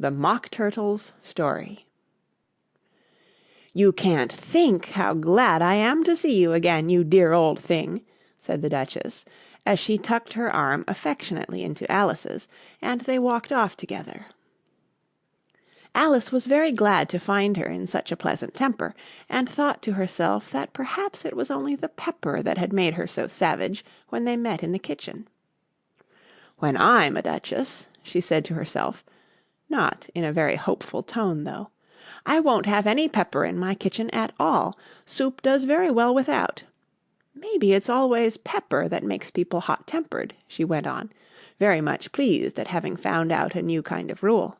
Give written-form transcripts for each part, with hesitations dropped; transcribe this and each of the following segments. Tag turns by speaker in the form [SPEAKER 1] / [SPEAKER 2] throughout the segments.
[SPEAKER 1] The Mock Turtle's Story. "You can't think how glad I am to see you again, you dear old thing," said the Duchess, as she tucked her arm affectionately into Alice's, and they walked off together. Alice was very glad to find her in such a pleasant temper, and thought to herself that perhaps it was only the pepper that had made her so savage when they met in the kitchen. "When I'm a duchess," she said to herself, not in a very hopeful tone, though, "I won't have any pepper in my kitchen at all. Soup does very well without. Maybe it's always pepper that makes people hot-tempered," she went on, very much pleased at having found out a new kind of rule,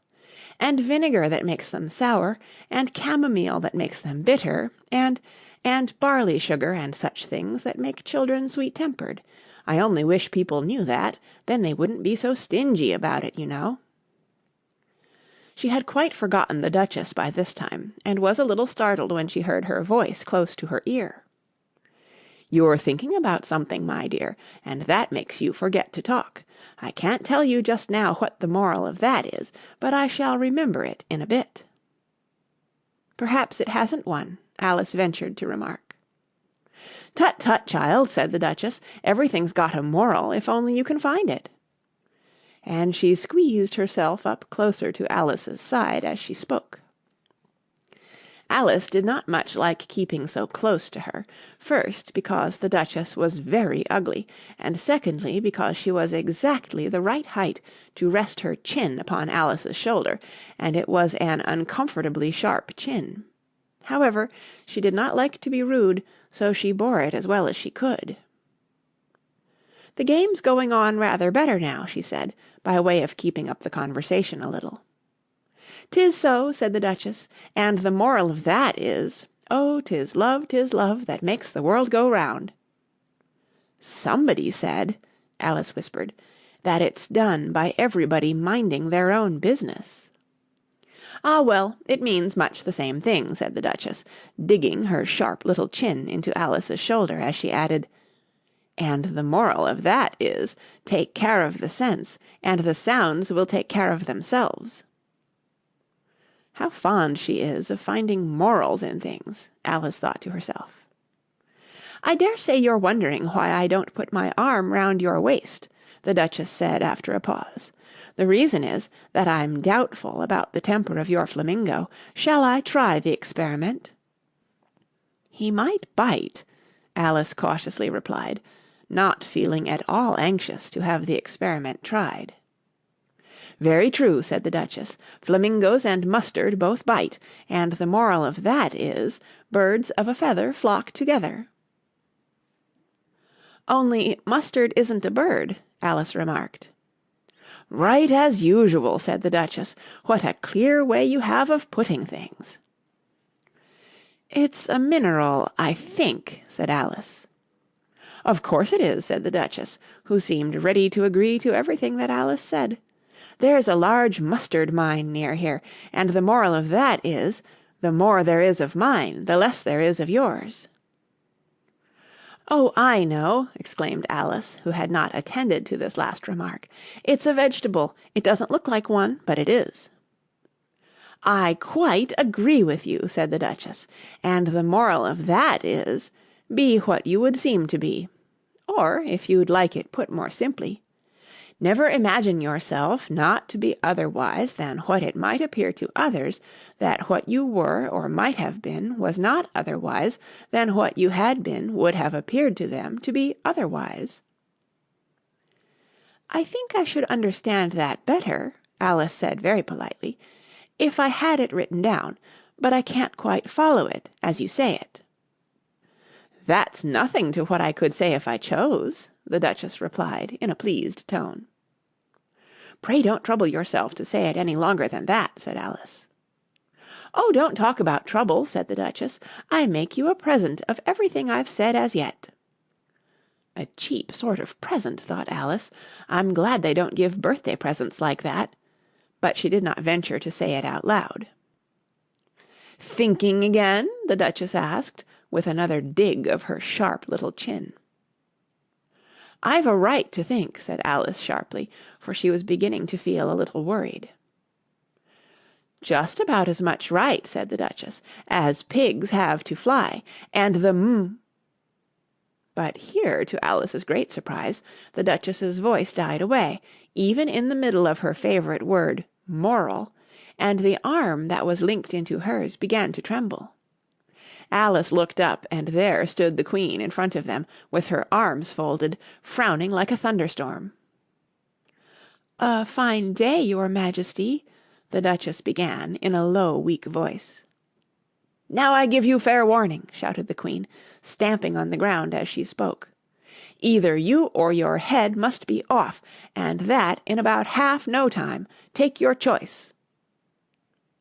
[SPEAKER 1] "and vinegar that makes them sour, and camomile that makes them bitter, and barley sugar and such things that make children sweet-tempered. I only wish people knew that, then they wouldn't be so stingy about it, you know." She had quite forgotten the Duchess by this time, and was a little startled when she heard her voice close to her ear. "You're thinking about something, my dear, and that makes you forget to talk. I can't tell you just now what the moral of that is, but I shall remember it in a bit." "Perhaps it hasn't one," Alice ventured to remark. "Tut, tut, child," said the Duchess, "everything's got a moral, if only you can find it." And she squeezed herself up closer to Alice's side as she spoke. Alice did not much like keeping so close to her, first because the Duchess was very ugly, and secondly because she was exactly the right height to rest her chin upon Alice's shoulder, and it was an uncomfortably sharp chin. However, she did not like to be rude, so she bore it as well as she could. "The game's going on rather better now," she said, by way of keeping up the conversation a little. "'Tis so," said the Duchess, "and the moral of that is, 'Oh, 'tis love that makes the world go round.'" "Somebody said," Alice whispered, "that it's done by everybody minding their own business." "Ah, well, it means much the same thing," said the Duchess, digging her sharp little chin into Alice's shoulder as she added, "and the moral of that is, take care of the sense, and the sounds will take care of themselves." "How fond she is of finding morals in things," Alice thought to herself. "I dare say you're wondering why I don't put my arm round your waist," the Duchess said after a pause. "The reason is that I'm doubtful about the temper of your flamingo. Shall I try the experiment?" "He might bite," Alice cautiously replied, not feeling at all anxious to have the experiment tried. "Very true," said the Duchess. "Flamingoes and mustard both bite, and the moral of that is, birds of a feather flock together." "Only mustard isn't a bird," Alice remarked. "Right as usual," said the Duchess. "What a clear way you have of putting things." "It's a mineral, I think," said Alice. "Of course it is," said the Duchess, who seemed ready to agree to everything that Alice said. "There's a large mustard mine near here, and the moral of that is, the more there is of mine, the less there is of yours." "Oh, I know," exclaimed Alice, who had not attended to this last remark. "It's a vegetable. It doesn't look like one, but it is." "I quite agree with you," said the Duchess, "and the moral of that is, be what you would seem to be. Or, if you'd like it put more simply, never imagine yourself not to be otherwise than what it might appear to others that what you were or might have been was not otherwise than what you had been would have appeared to them to be otherwise." "I think I should understand that better," Alice said very politely, "if I had it written down, but I can't quite follow it as you say it." "That's nothing to what I could say if I chose," the Duchess replied in a pleased tone. "Pray don't trouble yourself to say it any longer than that," said Alice. "Oh, don't talk about trouble," said the Duchess. "I make you a present of everything I've said as yet." A cheap sort of present, thought Alice. I'm glad they don't give birthday presents like that. But she did not venture to say it out loud. "Thinking again?" the Duchess asked, with another dig of her sharp little chin. "I've a right to think," said Alice sharply, for she was beginning to feel a little worried. "Just about as much right," said the Duchess, "as pigs have to fly, and the m—" But here, to Alice's great surprise, the Duchess's voice died away, even in the middle of her favourite word, moral, and the arm that was linked into hers began to tremble. Alice looked up, and there stood the Queen in front of them, with her arms folded, frowning like a thunderstorm. "A fine day, your Majesty," the Duchess began in a low, weak voice. "Now I give you fair warning," shouted the Queen, stamping on the ground as she spoke. "Either you or your head must be off, and that in about half no time. Take your choice."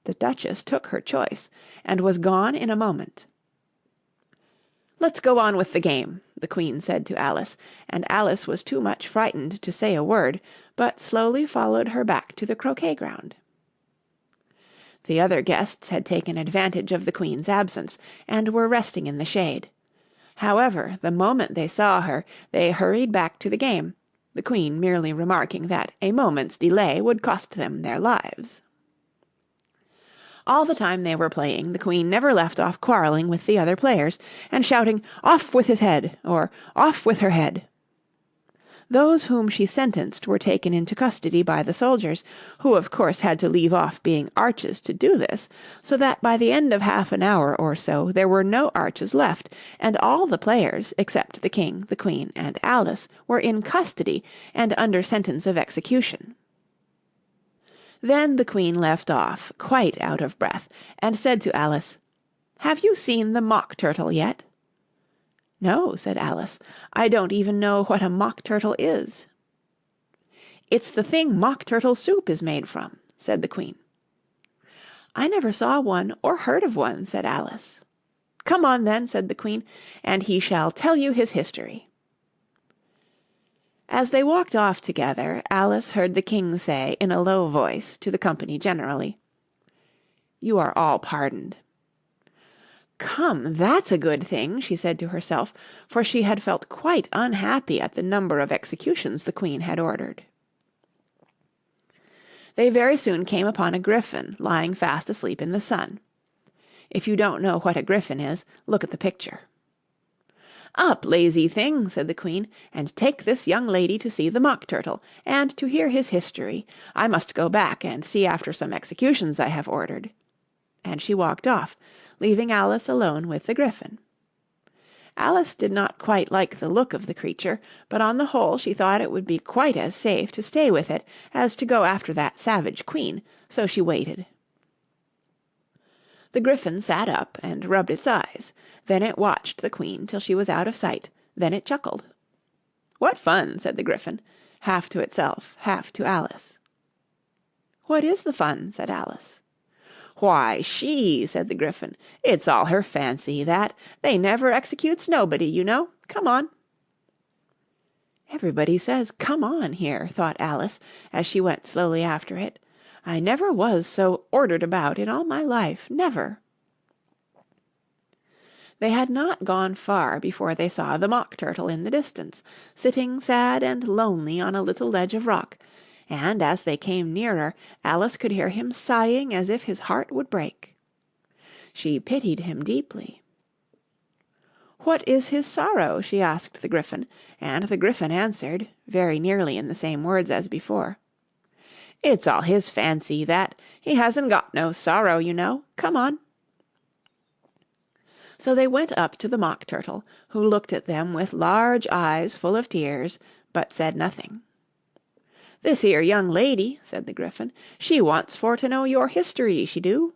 [SPEAKER 1] The Duchess took her choice, and was gone in a moment. "Let's go on with the game," the Queen said to Alice, and Alice was too much frightened to say a word, but slowly followed her back to the croquet ground. The other guests had taken advantage of the Queen's absence, and were resting in the shade. However, the moment they saw her, they hurried back to the game, the Queen merely remarking that a moment's delay would cost them their lives. All the time they were playing, the Queen never left off quarrelling with the other players, and shouting, "Off with his head!" or "Off with her head!" Those whom she sentenced were taken into custody by the soldiers, who of course had to leave off being arches to do this, so that by the end of half an hour or so there were no arches left, and all the players, except the King, the Queen, and Alice, were in custody and under sentence of execution. Then the Queen left off, quite out of breath, and said to Alice, "Have you seen the Mock Turtle yet?" "No," said Alice, "I don't even know what a Mock Turtle is." "It's the thing Mock Turtle soup is made from," said the Queen. "I never saw one or heard of one," said Alice. "Come on, then," said the Queen, "and he shall tell you his history." As they walked off together, Alice heard the King say in a low voice to the company generally, "You are all pardoned." "Come, that's a good thing," she said to herself, for she had felt quite unhappy at the number of executions the Queen had ordered. They very soon came upon a griffin lying fast asleep in the sun. If you don't know what a griffin is, look at the picture. "Up, lazy thing," said the Queen, "and take this young lady to see the Mock Turtle, and to hear his history. I must go back and see after some executions I have ordered." And she walked off, leaving Alice alone with the griffin. Alice did not quite like the look of the creature, but on the whole she thought it would be quite as safe to stay with it as to go after that savage Queen, so she waited. The griffin sat up and rubbed its eyes. Then it watched the Queen till she was out of sight. Then it chuckled. "What fun!" said the griffin, half to itself, half to Alice. "What is the fun?" said Alice. "Why, she," said the griffin. "It's all her fancy, that. They never executes nobody, you know. Come on." "Everybody says 'come on' here," thought Alice, as she went slowly after it. "I never was so ordered about in all my life, never." They had not gone far before they saw the Mock Turtle in the distance, sitting sad and lonely on a little ledge of rock, and as they came nearer, Alice could hear him sighing as if his heart would break. She pitied him deeply. "What is his sorrow?" she asked the griffin, and the griffin answered, very nearly in the same words as before, "It's all his fancy, that. He hasn't got no sorrow, you know. Come on." So they went up to the Mock Turtle, who looked at them with large eyes full of tears, but said nothing. "This here young lady," said the griffin, "she wants for to know your history, she do."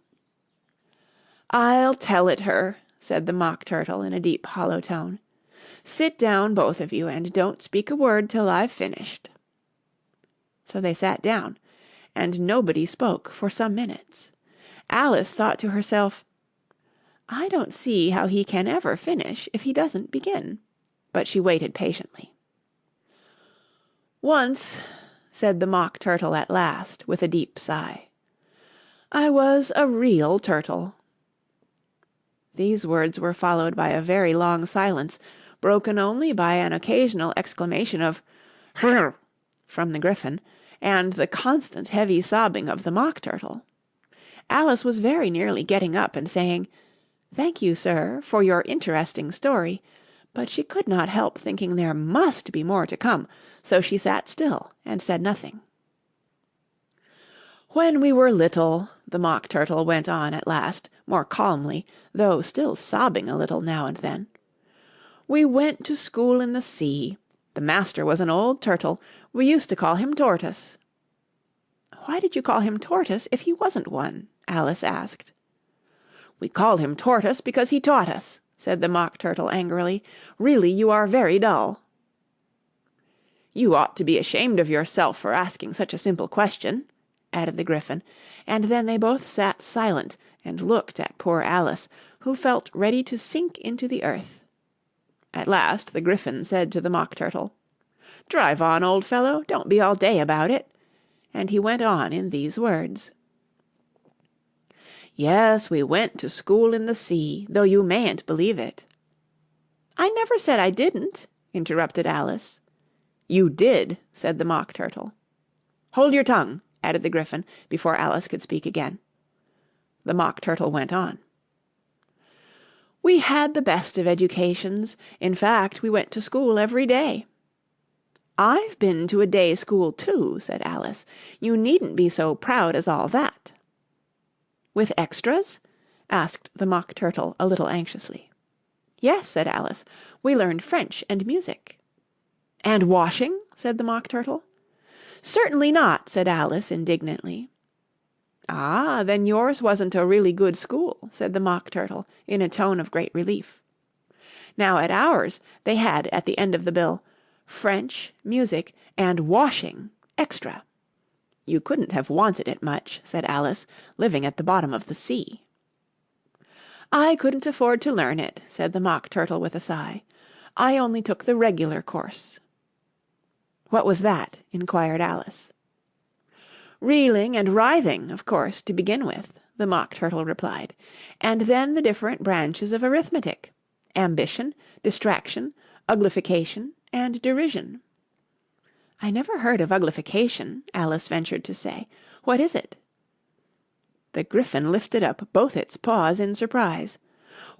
[SPEAKER 1] "I'll tell it her," said the Mock Turtle in a deep hollow tone. "Sit down, both of you, and don't speak a word till I've finished." So they sat down, and nobody spoke for some minutes. Alice thought to herself, "I don't see how he can ever finish if he doesn't begin," but she waited patiently. "Once," said the Mock Turtle at last, with a deep sigh, "I was a real turtle." These words were followed by a very long silence, broken only by an occasional exclamation of "Hrrr!" from the griffin, and the constant heavy sobbing of the Mock Turtle. Alice was very nearly getting up and saying, "Thank you, sir, for your interesting story," but she could not help thinking there must be more to come, so she sat still and said nothing. "When we were little," the Mock Turtle went on at last, more calmly, though still sobbing a little now and then, "we went to school in the sea. The master was an old turtle. We used to call him Tortoise." "Why did you call him Tortoise if he wasn't one?" Alice asked. "We called him Tortoise because he taught us," said the Mock Turtle angrily. "Really, you are very dull." "You ought to be ashamed of yourself for asking such a simple question," added the Gryphon, and then they both sat silent and looked at poor Alice, who felt ready to sink into the earth. At last the Gryphon said to the Mock Turtle, "Drive on, old fellow, don't be all day about it," and he went on in these words. "Yes, we went to school in the sea, though you mayn't believe it." "I never said I didn't," interrupted Alice. "You did," said the Mock Turtle. "Hold your tongue," added the Gryphon, before Alice could speak again. The Mock Turtle went on. "We had the best of educations. In fact, we went to school every day." "I've been to a day school too," said Alice. "You needn't be so proud as all that." "With extras?" asked the Mock Turtle a little anxiously. "Yes," said Alice. "We learned French and music." "And washing?" said the Mock Turtle. "Certainly not," said Alice indignantly. "Ah, then yours wasn't a really good school," said the Mock Turtle in a tone of great relief. Now at ours they had at the end of the bill, "French, music, and washing, extra." "You couldn't have wanted it much," said Alice, "living at the bottom of the sea." "I couldn't afford to learn it," said the Mock Turtle with a sigh. "I only took the regular course." "What was that?" inquired Alice. "Reeling and writhing, of course, to begin with," the Mock Turtle replied, "and then the different branches of arithmetic: ambition, distraction, uglification, and derision." "I never heard of uglification," Alice ventured to say. "What is it?" The Gryphon lifted up both its paws in surprise.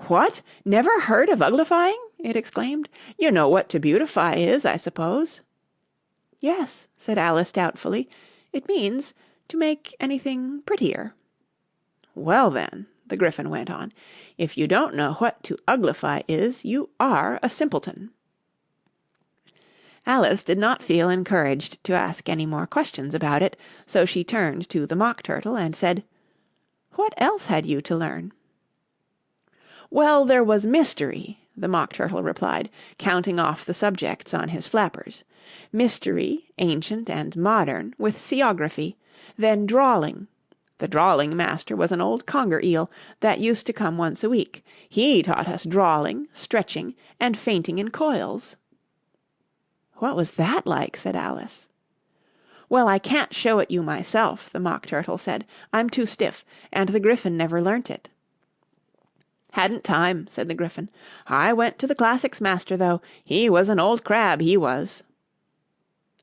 [SPEAKER 1] "What! Never heard of uglifying?" it exclaimed. "You know what to beautify is, I suppose?" "Yes," said Alice doubtfully. "It means to make anything prettier." "Well then," the Gryphon went on, "if you don't know what to uglify is, you are a simpleton." Alice did not feel encouraged to ask any more questions about it, so she turned to the Mock Turtle and said, "What else had you to learn?" "Well, there was mystery," the Mock Turtle replied, counting off the subjects on his flappers. "Mystery, ancient and modern, with seaography. Then drawling. The drawling master was an old conger eel that used to come once a week. He taught us drawling, stretching, and fainting in coils." "What was that like?" said Alice. "Well, I can't show it you myself," the Mock Turtle said. "I'm too stiff, and the Gryphon never learnt it." "Hadn't time," said the Gryphon. "I went to the classics master, though. He was an old crab, he was."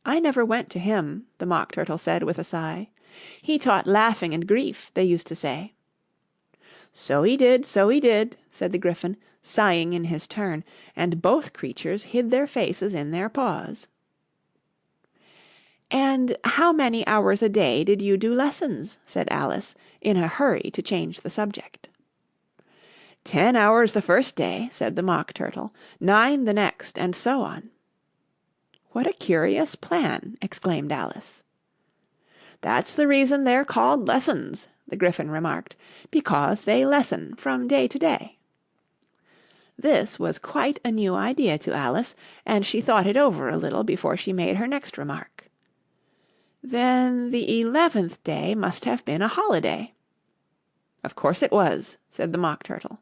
[SPEAKER 1] "I never went to him," the Mock Turtle said with a sigh. "He taught laughing and grief, they used to say." "So he did, so he did," said the Gryphon, sighing in his turn, and both creatures hid their faces in their paws. "And how many hours a day did you do lessons?" said Alice, in a hurry to change the subject. 10 hours the first day," said the Mock Turtle, 9 the next, and so on. "What a curious plan!" exclaimed Alice. "That's the reason they're called lessons," the Gryphon remarked, "because they lessen from day to day." This was quite a new idea to Alice, and she thought it over a little before she made her next remark. "Then the 11th day must have been a holiday." "Of course it was," said the Mock Turtle.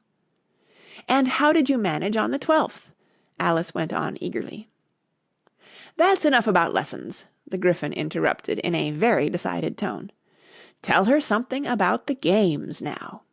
[SPEAKER 1] "And how did you manage on the 12th?" Alice went on eagerly. "That's enough about lessons," the Gryphon interrupted in a very decided tone. "Tell her something about the games now."